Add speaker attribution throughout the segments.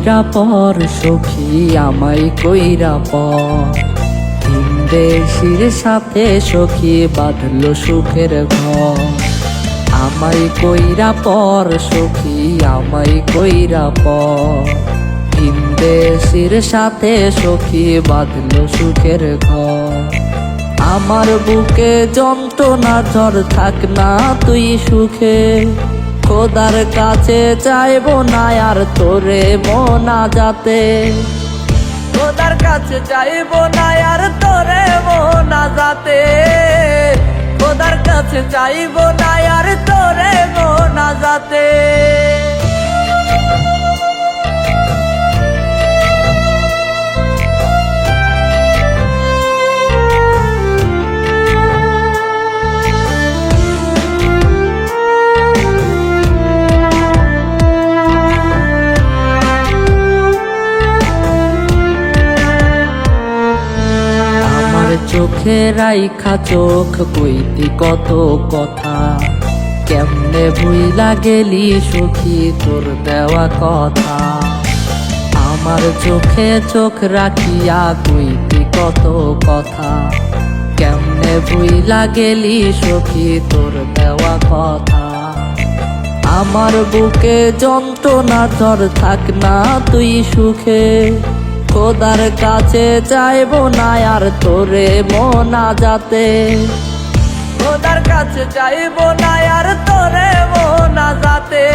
Speaker 1: কইরা পর সখী আমায় কইরা পর, ভিনদেশীর সাথে সখী বাঁধলো সুখের ঘর। আমায় কইরা পর সখী আমায় কইরা পর, ভিনদেশীর সাথে সখী বাঁধলো সুখের ঘর। আমার বুকে যন্ত্রণার ঝড় থাক না তুই সুখে, খোদার কাছে চাইবো না আর তোরে মোনাজাতে। খোদার কাছে চাইবো না আর তোরে মোনাজাতে, খোদার কাছে চাইবো না আর তোরে মোনাজাতে। চোখে রাইখা চোখ কইতি কত কথা, কেমনে ভুইলা গেলি সখী তোর দেওয়া কথা। আমার চোখে চোখ রাখিয়া কইতি কত কথা, কেমনে ভুইলা গেলি সখী তোর দেওয়া কথা। আমার বুকে যন্ত্রণার ঝড় থাক না তুই সুখে, খোদার কাছে চাইবো না আর তোরে মোনাজাতে। খোদার কাছে চাইবো না আর তোরে মোনাজাতে,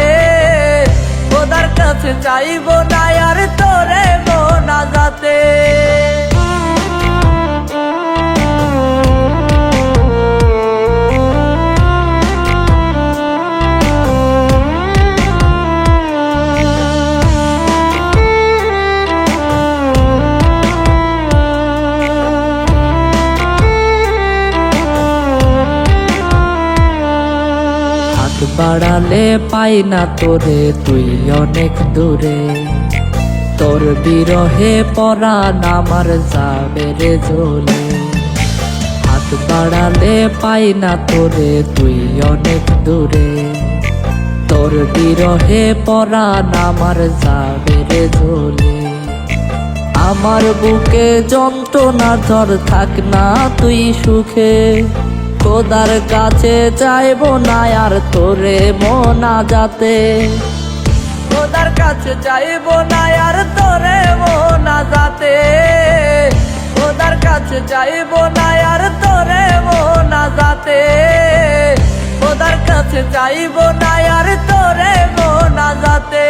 Speaker 1: খোদার কাছে চাইবো না আর তোরে মোনাজাতে। বাড়ালে পাই না তোরে তুই অনেক দূরে, তোর বিরহে পরাণ আমার যাবে রে জ্বলে। হাত বাড়ালে পাই না তোরে তুই অনেক দূরে, তোর বিরহে পরাণ আমার যাবে রে জ্বলে। আমার বুকে যন্ত্রণার ঝড় থাক না তুই সুখে, খোদার কাছে চাইবো না আর তোরে মোনাজাতে। খোদার কাছে চাইবো না আর তোরে মোনাজাতে, খোদার কাছে চাইবো না আর তোরে মোনাজাতে, খোদার কাছে চাইবো না আর তোরে মোনাজাতে।